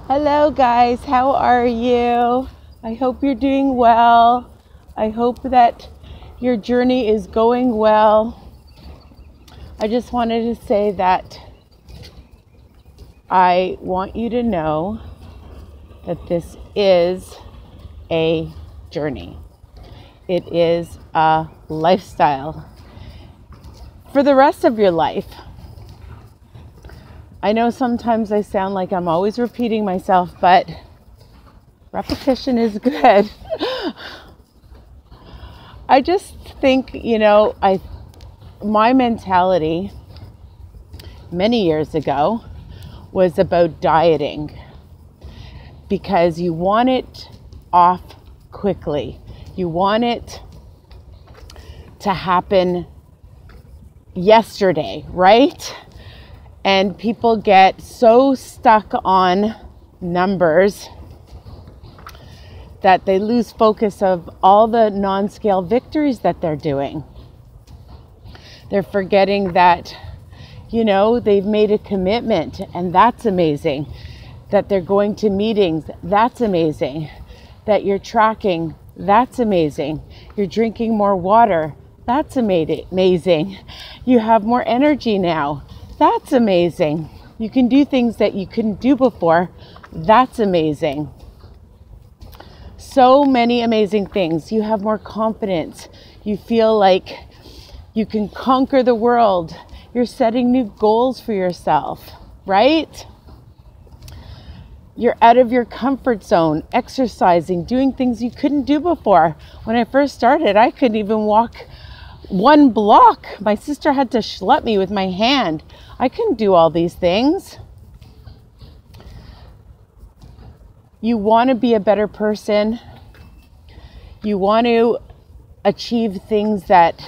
Hello guys, how are you? I hope you're doing well. I hope that your journey is going well. I just wanted to say that I want you to know that this is a journey. It is a lifestyle for the rest of your life. I know sometimes I sound like I'm always repeating myself, but repetition is good. I just think, my mentality many years ago was about dieting because you want it off quickly. You want it to happen yesterday, right? And people get so stuck on numbers that they lose focus of all the non-scale victories that they're doing. They're forgetting that, they've made a commitment, and that's amazing. That they're going to meetings, that's amazing. That you're tracking, that's amazing. You're drinking more water, that's amazing. You have more energy now. That's amazing. You can do things that you couldn't do before. That's amazing. So many amazing things. You have more confidence. You feel like you can conquer the world. You're setting new goals for yourself, right? You're out of your comfort zone, exercising, doing things you couldn't do before. When I first started, I couldn't even walk 1 block. My sister had to schlep me with my hand. I couldn't do all these things. You want to be a better person. You want to achieve things that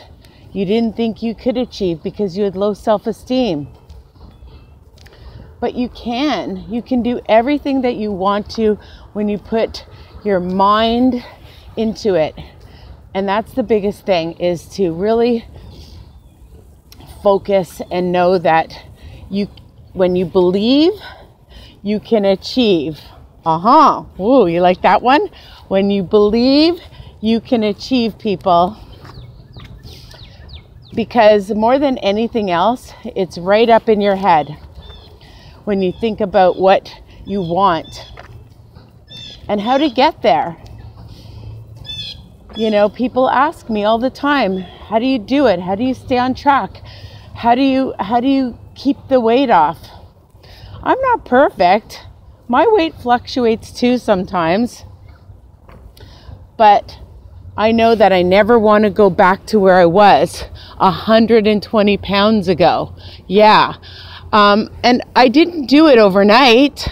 you didn't think you could achieve because you had low self-esteem. But you can do everything that you want to when you put your mind into it. And that's the biggest thing, is to really focus and know that when you believe, you can achieve. Ooh, you like that one? When you believe, you can achieve, people. Because more than anything else, it's right up in your head when you think about what you want and how to get there. People ask me all the time, how do you do it? How do you stay on track? How do you keep the weight off? I'm not perfect. My weight fluctuates too sometimes. But I know that I never want to go back to where I was 120 pounds ago. Yeah. And I didn't do it overnight.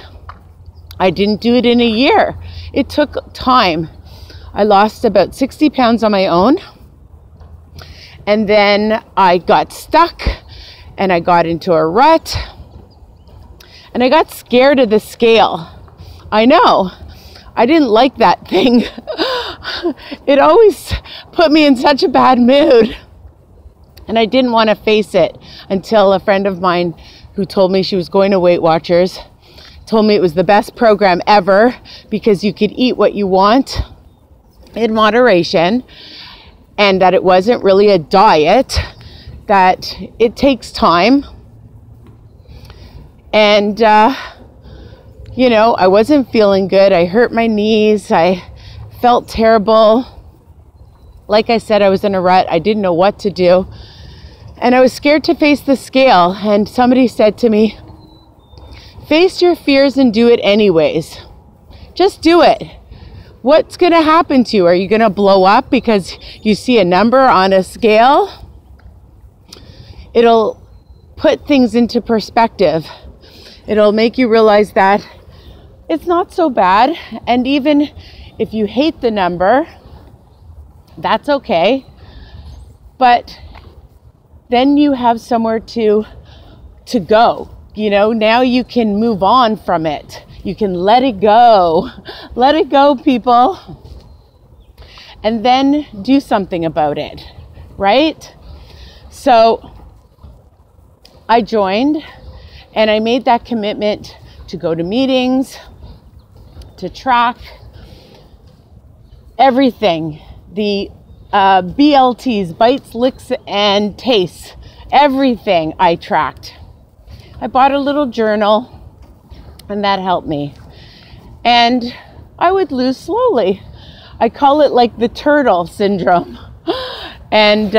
I didn't do it in a year. It took time. I lost about 60 pounds on my own. And then I got stuck and I got into a rut. And I got scared of the scale. I know. I didn't like that thing. It always put me in such a bad mood. And I didn't want to face it until a friend of mine who told me she was going to Weight Watchers told me it was the best program ever because you could eat what you want in moderation, and that it wasn't really a diet, that it takes time. And, I wasn't feeling good. I hurt my knees. I felt terrible. Like I said, I was in a rut. I didn't know what to do. And I was scared to face the scale. And somebody said to me, face your fears and do it anyways. Just do it. What's going to happen to you? Are you going to blow up because you see a number on a scale? It'll put things into perspective. It'll make you realize that it's not so bad. And even if you hate the number, that's okay. But then you have somewhere to go. Now you can move on from it. You can let it go. Let it go, people. And then do something about it, right? So I joined and I made that commitment to go to meetings, to track everything. The BLTs, bites, licks, and tastes. Everything I tracked. I bought a little journal, and that helped me. And I would lose slowly. I call it like the turtle syndrome. And,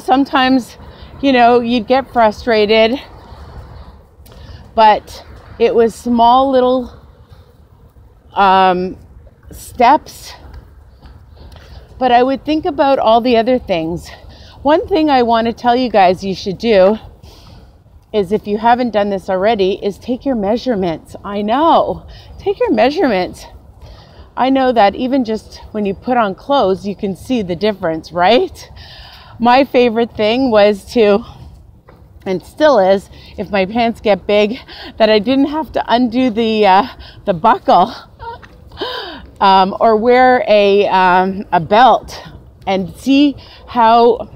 sometimes, you'd get frustrated. But it was small little steps. But I would think about all the other things. One thing I want to tell you guys you should do is, if you haven't done this already, is take your measurements. I know. Take your measurements. I know that even just when you put on clothes, you can see the difference, right? My favorite thing was to, and still is, if my pants get big, that I didn't have to undo the buckle or wear a belt, and see how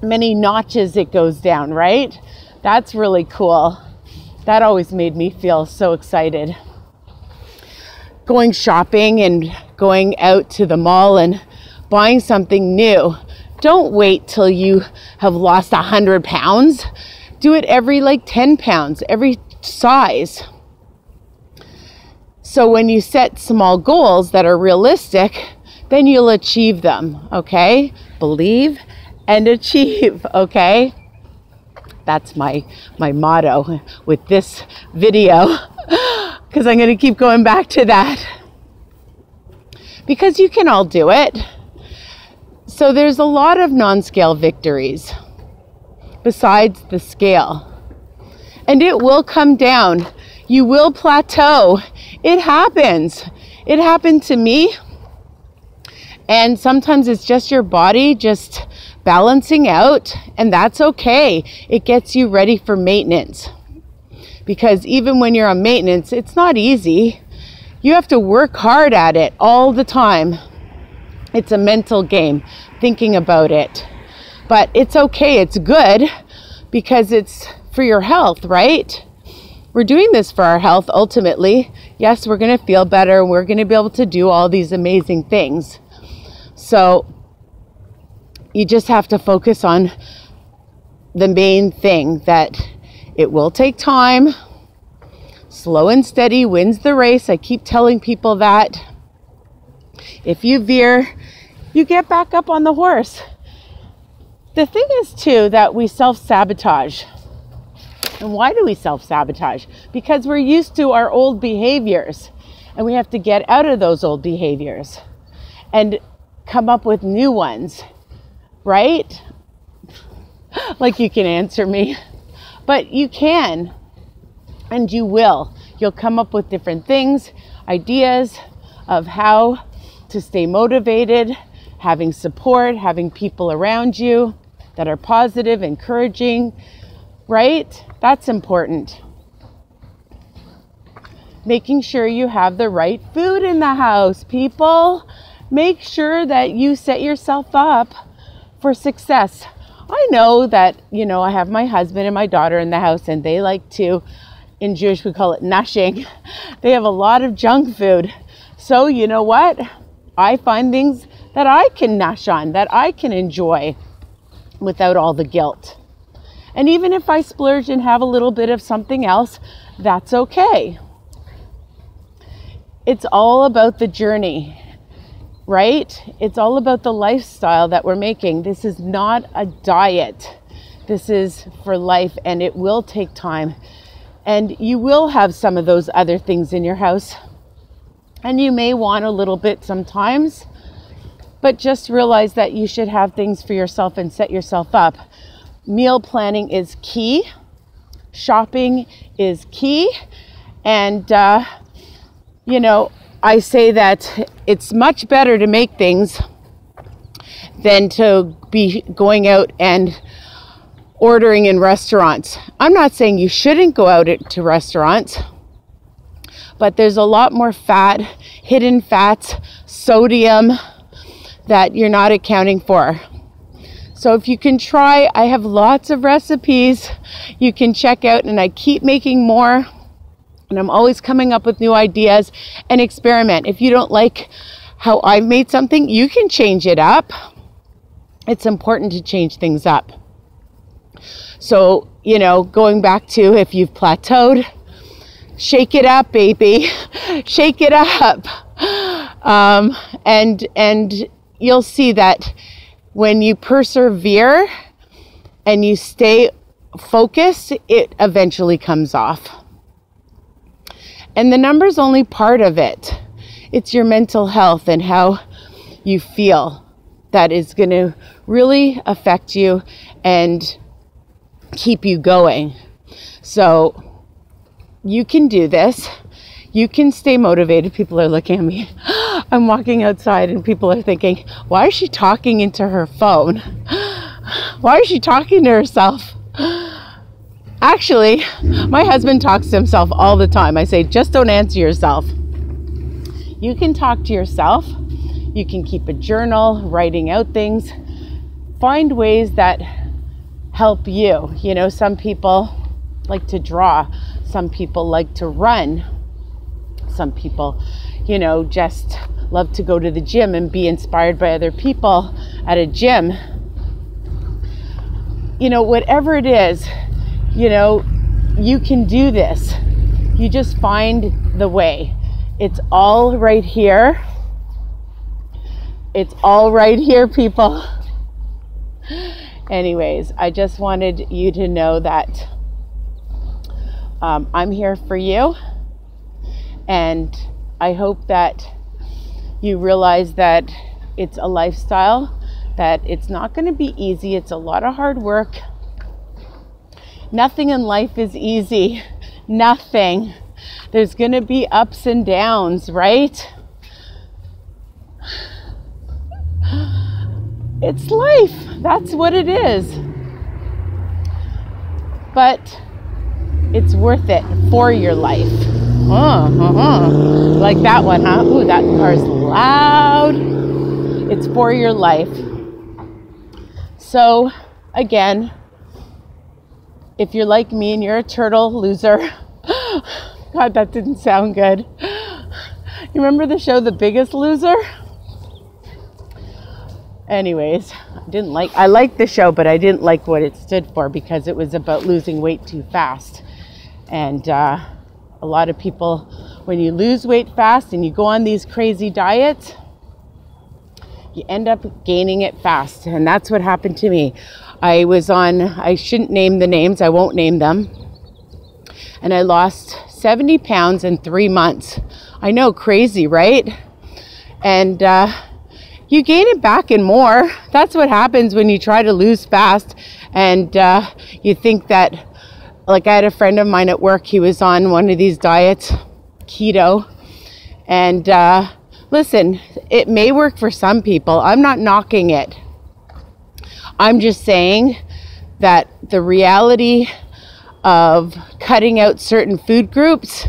many notches it goes down, right? That's really cool. That always made me feel so excited. Going shopping and going out to the mall and buying something new. Don't wait till you have lost 100 pounds. Do it every 10 pounds, every size. So when you set small goals that are realistic, then you'll achieve them, okay? Believe and achieve, okay? That's my motto with this video, because I'm going to keep going back to that. Because you can all do it. So there's a lot of non-scale victories besides the scale. And it will come down. You will plateau. It happens. It happened to me. And sometimes it's just your body just balancing out, and that's okay. It gets you ready for maintenance. Because even when you're on maintenance, it's not easy. You have to work hard at it all the time. It's a mental game, thinking about it. But it's okay, it's good, because it's for your health, right? We're doing this for our health ultimately. Yes, we're going to feel better, and we're going to be able to do all these amazing things. So you just have to focus on the main thing, that it will take time. Slow and steady wins the race. I keep telling people that. If you veer, you get back up on the horse. The thing is too that we self-sabotage. And why do we self-sabotage? Because we're used to our old behaviors, and we have to get out of those old behaviors and come up with new ones, right? Like you can answer me, but you can, and you will. You'll come up with different things, ideas of how to stay motivated, having support, having people around you that are positive, encouraging, right? That's important. Making sure you have the right food in the house, people. Make sure that you set yourself up for success. I know that, I have my husband and my daughter in the house, and they like to, in Jewish we call it nushing. They have a lot of junk food. So you know what? I find things that I can nush on, that I can enjoy without all the guilt. And even if I splurge and have a little bit of something else, that's okay. It's all about the journey, right? It's all about the lifestyle that we're making. This is not a diet. This is for life, and it will take time. And you will have some of those other things in your house. And you may want a little bit sometimes, but just realize that you should have things for yourself and set yourself up. Meal planning is key. Shopping is key. And, I say that it's much better to make things than to be going out and ordering in restaurants. I'm not saying you shouldn't go out to restaurants, but there's a lot more fat, hidden fats, sodium that you're not accounting for. So if you can try, I have lots of recipes you can check out, and I keep making more. And I'm always coming up with new ideas and experiment. If you don't like how I've made something, you can change it up. It's important to change things up. So, going back to if you've plateaued, shake it up, baby. Shake it up. And you'll see that when you persevere and you stay focused, it eventually comes off. And the number's only part of it. It's your mental health and how you feel that is going to really affect you and keep you going. So you can do this. You can stay motivated. People are looking at me. I'm walking outside and people are thinking, why is she talking into her phone? Why is she talking to herself? Actually, my husband talks to himself all the time. I say, just don't answer yourself. You can talk to yourself. You can keep a journal, writing out things. Find ways that help you. Some people like to draw. Some people like to run. Some people, just love to go to the gym and be inspired by other people at a gym. Whatever it is, you can do this. You just find the way. It's all right here. It's all right here, people. Anyways, I just wanted you to know that I'm here for you. And I hope that you realize that it's a lifestyle, that it's not going to be easy. It's a lot of hard work. Nothing in life is easy. Nothing. There's going to be ups and downs, right? It's life. That's what it is. But it's worth it for your life. Like that one, huh? Ooh, that car's loud. It's for your life. So, again, if you're like me and you're a turtle loser, God, that didn't sound good. You remember the show The Biggest Loser? Anyways, I liked the show, but I didn't like what it stood for because it was about losing weight too fast. And a lot of people, when you lose weight fast and you go on these crazy diets, you end up gaining it fast. And that's what happened to me. I shouldn't name the names, I won't name them. And I lost 70 pounds in 3 months. I know, crazy, right? And you gain it back and more. That's what happens when you try to lose fast. And you think that, like I had a friend of mine at work, he was on one of these diets, keto. And listen, it may work for some people. I'm not knocking it. I'm just saying that the reality of cutting out certain food groups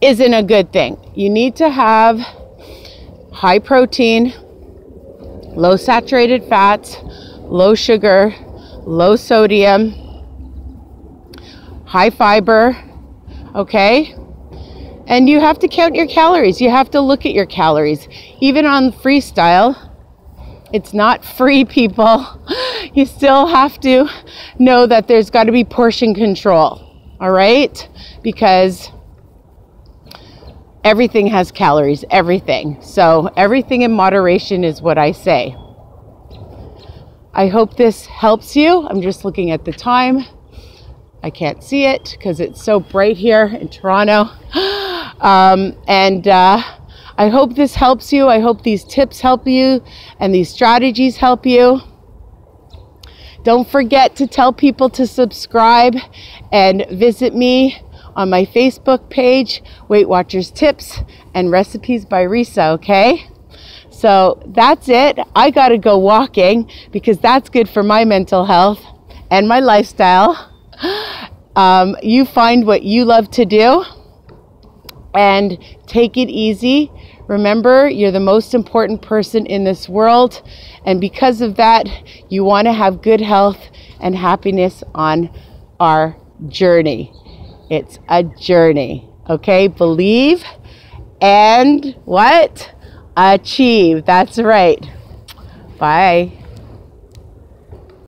isn't a good thing. You need to have high protein, low saturated fats, low sugar, low sodium, high fiber, okay? And you have to count your calories. You have to look at your calories. Even on freestyle, it's not free, people. You still have to know that there's got to be portion control, all right? Because everything has calories, everything. So everything in moderation is what I say. I hope this helps you. I'm just looking at the time. I can't see it because it's so bright here in Toronto. I hope this helps you. I hope these tips help you and these strategies help you. Don't forget to tell people to subscribe and visit me on my Facebook page, Weight Watchers Tips and Recipes by Risa, okay? So that's it. I gotta go walking because that's good for my mental health and my lifestyle. You find what you love to do and take it easy. Remember, you're the most important person in this world, and because of that, you want to have good health and happiness on our journey. It's a journey. Okay? Believe and what? Achieve. That's right. Bye.